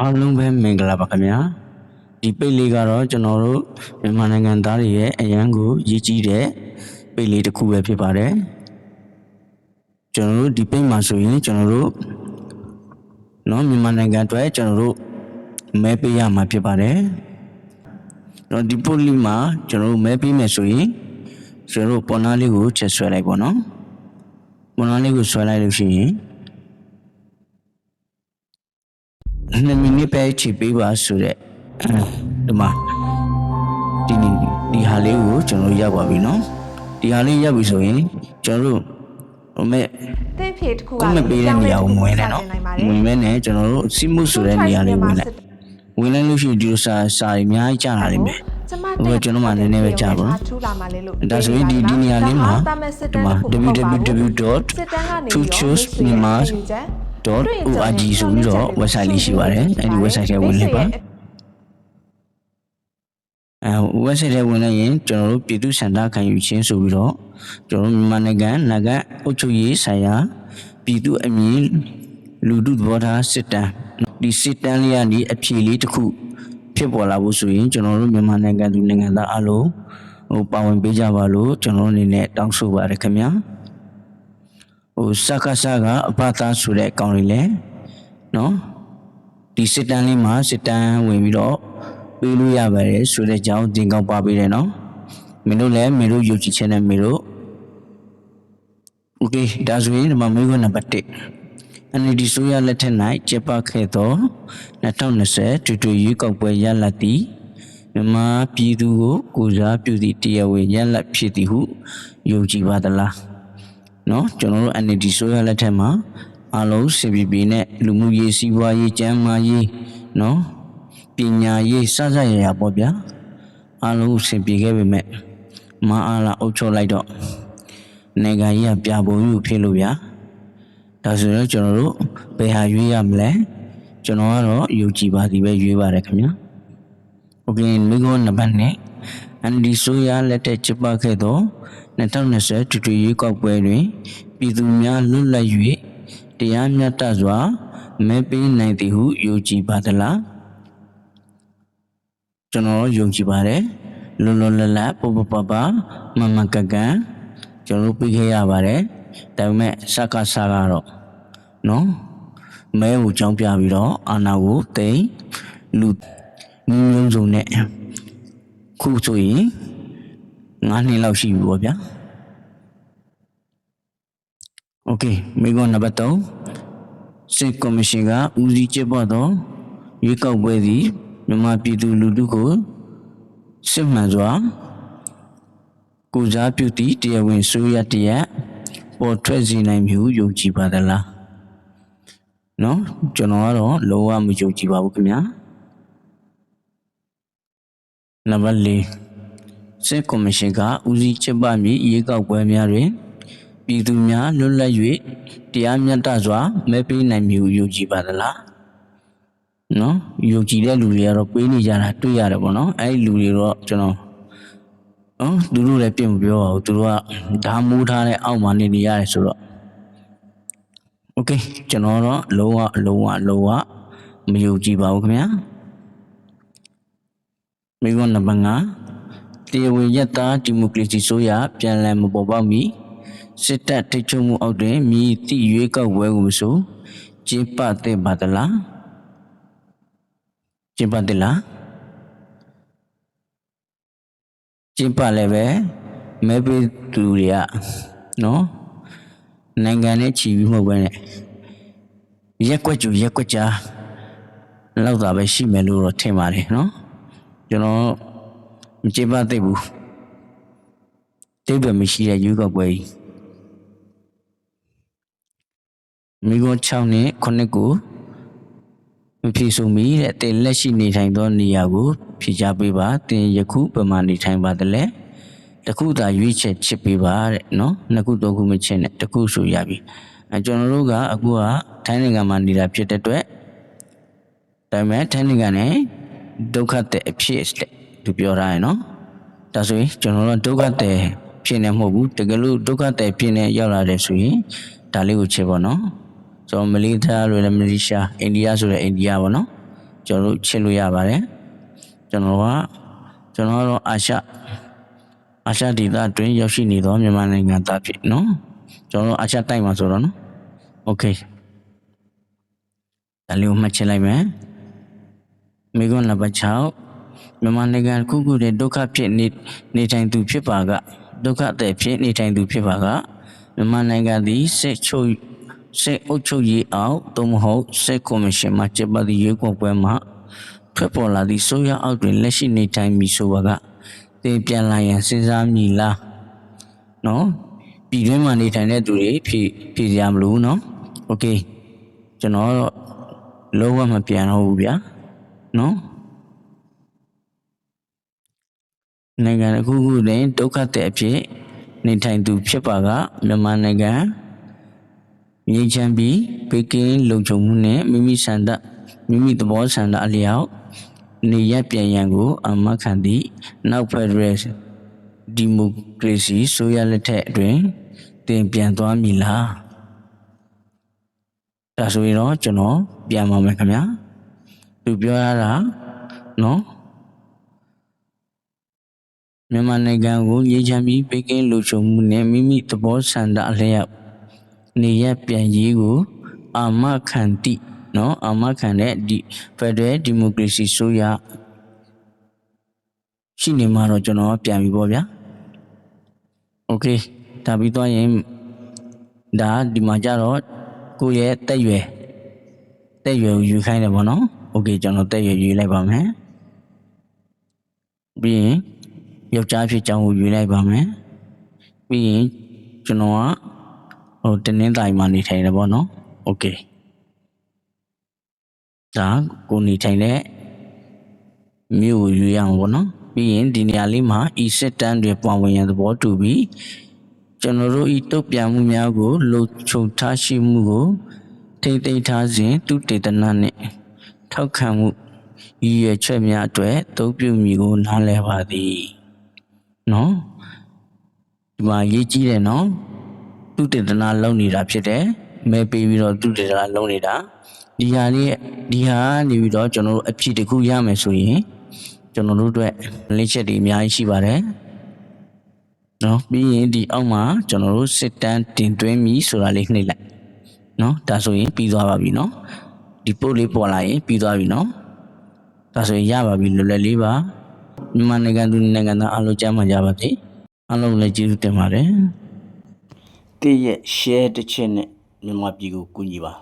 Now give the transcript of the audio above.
အားလုံးပဲမင်္ဂလာပါခင်ဗျာဒီပိတ်လေးကတော့ကျွန်တော်တို့မြန်မာနိုင်ငံသားတွေရဲ့အရန်ကိုရည်ကြီးတဲ့ပိတ်လေးတစ်ခုပဲဖြစ်ပါတယ်ကျွန်တော်တို့ဒီပိတ်မှာဆိုရင်ကျွန်တော်တို့မြန်မာနိုင်ငံအတွက်ကျွန်တော်တို့မဲပေးရမှာဖြစ်ပါတယ်တော့ဒီပုတ်လေးမှာကျွန်တော်တို့မဲပေးမယ်ဆိုရင်ကျွန်တော်တို့ပေါ်နာလေးကိုချက်ဆွဲလိုက်ပါတော့ပေါ်နာလေးကိုဆွဲလိုက်လို့ရှိရင်2 မိနစ်ပဲချိပေးပါဆိုတဲ့ဒီမှာဒီဟာလေးကိုကျွန်တော်ရပါပြီနော်ဒီဟာလေးရပြီဆိုရင်ကျွန်တော်တို့မဲ့တဲ့ဖြေတစ်ခုကပေးတဲ့နေရာကိုဝင်တယ်နော်ဝင်မဲ့နဲ့ကျွန်တော်တို့စီမှုဆိုတဲ့နေရာလေးဝင်လိုက်လို့ရှိရင်ဒီလိုစာတွေအများကြီးကြာလာလိမ့်မယ်ကျွန်တော်မှနည်းနည်းပဲကြာပါဒါဆိုရင်ဒီနေရာလေးမှာဒီမှာ www.tochoosmyanmar.org ဆိုပြီးတော့ website လေးရှိပါတယ်အဲဒီ website ထဲဝင်လိုက်ပါwebsite ထဲဝင်လိုက်ရင်ကျွန်တော်တို့ပြည်သူ့စံတာခံယူခြင်းဆိုပြီးတော့ကျွန်တော်တို့မြန်မာနိုင်ငံအုပ်ချုပ်ရေးဆိုင်ရာပြည်သူ့အမည်လူထုသဘောထားစစ်တမ်းဒီစစ်တမ်းလေးကနေအဖြေလေးတစ်ခုဖြစ်ပေါ်လာဖို့ဆိုရင်ကျွန်တော်တို့မြန်မာနိုင်ငံသူနိုင်ငံသားအလုံးပါဝင်ပေးကြပါလို့ကျွန်တော်အနေနဲ့တောင်းဆိုပါတယ်ခင်ဗျာစကားကအဘသားဆိုတဲ့အကောင့်လေးလဲနော်ဒီစစ်တမ်းလေးမှာစစ်တမ်းဝင်ပြီးတော့ပေးလို့ရပါတယ်ဆိုတဲ့အကြောင်းသင်ကောင်းပါပေးတယ်နော်မင်းတို့လည်းမင်းတို့ယုံကြည်ခြင်းနဲ့မင်းတို့โอเคဒါဆိုရင်ဒီမှာမေးခွန်းနံပါတ်1NLD ဆိုရလက်ထက်၌ကျပခဲ့သော2020ထွေထွေရွေးကောက်ပွဲရလဒ်သည်မြန်မာပြည်သူကိုကိုစားပြုသည့်တရားဝင်ရလဒ်ဖြစ်သည်ဟုယုံကြည်ပါသလားနော်ကျွန်တော်တို့ NLD ဆိုရလက်ထက်မှာအားလုံးစင်ပြနဲ့လူမှုရေးစီးပွားရေးကျန်းမာရေးနော်ပညာရေးစသဖြင့်ပေါ့ဗျာအားလုံးစင်ပြခဲ့ပေမဲ့မအားလာအုပ်ချုပ်လိုက်တော့နိုင်ငံကြီးကပြပုံယူဖြစ်လို့ဗျာဒါဆိုတော့ကျွန်တော်တို့ဘယ်ဟာရွေးရမလဲကျွန်တော်ကတော့ယုံကြည်ပါသည်ပဲရွေးပါတယ်ခင်ဗျာโอเคမိကုန်းနံပါတ်1NLD ဆိုရလက်ထက်ကျပခဲ့သော2020ထွေထွေရွေးကောက်ပွဲတွင်ပြည်သူများလွတ်လပ်၍တရားမျှတစွာမဲပေးနိုင်သည်ဟုယုံကြည်ပါသလားကျွန်တော်ယုံကြည်ပါတယ်လွတ်လွတ်လပ်လပ်ပပပမမကကန်ကျွန်တော်ပေးခဲ့ရပါတယ်ဒါပေမဲ့စကားကတော့နော်မဲကိုကြောင်းပြပြီးတော့အာဏာကိုတိမ်လူမျိုးစုံနဲ့ခုဆိုရင်9 နှစ်လောက်ရှိပြီပေါ့ဗျာโอเคမိကုန်းနံပါတ်3စစ်ကော်မရှင်ကဦးစီးကျင်းပသောရွေးကောက်ပွဲသည်မြန်မာပြည်သူလူထုကိုစစ်မှန်စွာကိုစားပြုသည့်တရားဝင်ဆိုရတရားပေါ်ထွက်စေနိုင်မှုယုံကြည်ပါသလားနော်ကျွန်တော်ကတော့လုံးဝမယုံကြည်ပါဘူးခင်ဗျာနံပါတ်4စစ်ကော်မရှင်ကဦးစီးကျင်းပမည့်ရွေးကောက်ပွဲများတွင်ပြည်သူများလွတ်လပ်၍တရားမျှတစွာမဲပေးနိုင်မှုယုံကြည်ပါသလားနော်ယုံကြည်တဲ့လူတွေကတော့ပေးနေကြတာတွေ့ရတယ်ပေါ့နော်အဲ့ဒီလူတွေတော့ကျွန်တော်သူတို့လည်းပြင်မပြောပါဘူးသူတို့ကဓာမိုးထားတဲ့အောက်မှာနေရတယ်ဆိုတော့โอเคကျွန်တော်တော့လုံးဝမယုံကြည်ပါဘူးခင်ဗျာမိကုန်းနံပါတ်5တရားဝင်ရတာဒီမိုကရေစီဆိုရပြန်လည်မပေါ်ပေါက်မီစစ်တပ်ထိပ်ချုပ်မှုအောက်တွင်မြည်သည့်ရွေးကောက်ပွဲကိုမဆိုကျင်းပသင့်ပါသလားကျင်းပသင့်လားကျင်းပလည်းပဲမဲပေးသူတွေကနော်နိုင်ငံနဲ့ချီပြီးမဟုတ်ပဲနဲ့ရက်ကွက်ကြားလောက်သာပဲရှိမယ်လို့တော့ထင်ပါတယ်နော်ကျွန်တော်မကျင်းပသိဘူးတိတ်ပဲမရှိတဲ့ရွေးကောက်ပွဲကြီးမိကုန်း6နဲ့9ကိုမဖြေဆိုမီတဲ့တင်လက်ရှိနေထိုင်သောနေရာကိုဖြေချပေးပါတင်ယခုပမာနေထိုင်ပါတလဲတခုသာရွေးချက်ချစ်ပေးပါတဲ့နော်နှစ်ခုသုံးခုမချစ်နဲ့တခုဆိုရပြီကျွန်တော်တို့ကအခုကထိုင်းနိုင်ငံမှာနေတာဖြစ်တဲ့အတွက်ဒါပေမဲ့ထိုင်းနိုင်ငံနဲ့ဒုက္ခတဲ့အဖြစ်သူပြောထားရနော်ဒါဆိုရင်ကျွန်တော်တို့ဒုက္ခတဲ့ဖြစ်နေမဟုတ်ဘူးတကယ်လို့ဒုက္ခတဲ့ဖြစ်နေရောက်လာတယ်ဆိုရင်ဒါလေးကိုချစ်ပါနော်ဆိုတော့မလေးရှားလို့လည်းမလေးရှားအိန္ဒိယဆိုလည်းအိန္ဒိယပေါ့နော် ကျွန်တော်တို့ချစ်လို့ရပါတယ်ကျွန်တော်ကတော့အာရှဒေသတွင်ရောက်ရှိနေသောမြန်မာနိုင်ငံသားဖြစ်နော်ကျွန်တော်အာရှတိုက်မှာဆိုတော့နော်โอเคဒါလေးကိုမှတ်ချလိုက်မယ်မိကွန်းနံပါတ်6မြန်မာနိုင်ငံခုခုတဲ့ဒုက္ခဖြစ်နေထိုင်သူဖြစ်ပါကဒုက္ခတဲ့ဖြစ်နေထိုင်သူဖြစ်ပါကမြန်မာနိုင်ငံသည်စစ်အုပ်ချုပ်ရေးအောက်သို့မဟုတ်စစ်ကော်မရှင်မှကျင်းပသည့်ရွေးကောက်ပွဲမှာထွက်ပေါ်လာသည့်ဆိုရအောက်တွင်လက်ရှိနေထိုင်မည်ဆိုပါကသင်ပြန်လာရန်စဉ်းစားမည်လားနော်ပြည်တွင်းမှာနေထိုင်တဲ့သူတွေဖြေရမလို့နော်โอเคကျွန်တော်တော့လုံးဝမပြန်တော့ဘူးဗျာနော်နိုင်ငံအခုခုတွင်ဒုက္ခတဲ့အဖြစ်နေထိုင်သူဖြစ်ပါကမြန်မာနိုင်ငံငြိမ်းချမ်းပြီးဘေးကင်းလုံခြုံမှုနဲ့မိမိသဘောဆန္ဒအလျောက်နေရပြန်ရန်ကိုအာမခံသည့်နောက်ဖက်ဒရယ်ဒီမိုကရေစီဆိုရလက်ထက်အတွင်တင်ပြန်သွားမည်လားဒါဆိုရင်တော့ကျွန်တော်ပြန်ပါမယ်ခင်ဗျာသူပြောရတာနော်မြန်မာနိုင်ငံကိုငြိမ်းချမ်းပြီးဘေးကင်းလုံခြုံမှုနဲ့မိမိသဘောဆန္ဒအလျောက်နေရပြန်ရေးကိုအာမခံသည့်နော်အာမခံတဲ့ဒီဖက်ဒရယ်ဒီမိုကရေစီဆိုရရှိနေမှာတော့ကျွန်တော်ပြန်ပြီပေါ့ဗျာโอเคဒါပြီးသွားရင်ဒါဒီမှာကြတော့ကိုယ့်ရဲ့တက်ရွယ်ကိုယူခိုင်းတယ်ပေါ့နော်โอเคကျွန်တော်တက်ရွယ်ယူလိုက်ပါမယ်ပြီးရင်ယောက်ျားဖြစ်ကြောင်းကိုယူလိုက်ပါမယ်ပြီးရင်ကျွန်တော်ကတင်းနှင်းတိုင်းမှာနေထိုင်တယ်ပေါ့နော်โอเคဒါကိုနေထိုင်တဲ့မြို့ကိုယူရအောင်ပေါ့နော်ပြီးရင်ဒီနေရာလေးမှာဤစစ်တမ်းတွေပွားဝင်ရန်သဘောတူပြီးကျွန်တော်တို့ဤတုတ်ပြန်မှုများကိုလုံခြုံထားရှိမှုကိုထိမ့်သိမ်းထားစဉ်သူတေသနာနှင့်ထောက်ခံမှုရည်ရွယ်ချက်များအတွက်သုံးပြုမည်ကိုနားလည်ပါသည်နော်ဒီမှာရေးကြည့်တယ်နော်သူတေသနာလုပ်နေတာဖြစ်တယ်မဲပေးပြီးတော့သူတေသနာလုပ်နေတာဒီဟာနေပြီးတော့ကျွန်တော်တို့အဖြစ်တစ်ခုရမယ်ဆိုရင်ကျွန်တော်တို့အတွက်လက်ချက်တွေအများကြီးရှိပါတယ်နော်ပြီးရင်ဒီအောက်မှာကျွန်တော်တို့စစ်တမ်းတင်သွင်းပြီဆိုတာလေးနှိပ်လိုက်နော်ဒါဆိုရင်ပြီးသွားပါပြီနော်ဒီပို့လေးပေါ်လာရင်ပြီးသွားပြီနော်ဒါဆိုရင်ရပါပြီလွယ်လွယ်လေးပါမြန်မာနိုင်ငံသူနိုင်ငံသားအားလုံးကြားမှကြပါစေအားလုံးလည်းကျေးဇူးတင်ပါတယ်တည့်ရဲ့ share တစ်ချက်နဲ့မြန်မာပြည်ကိုကူညီပါ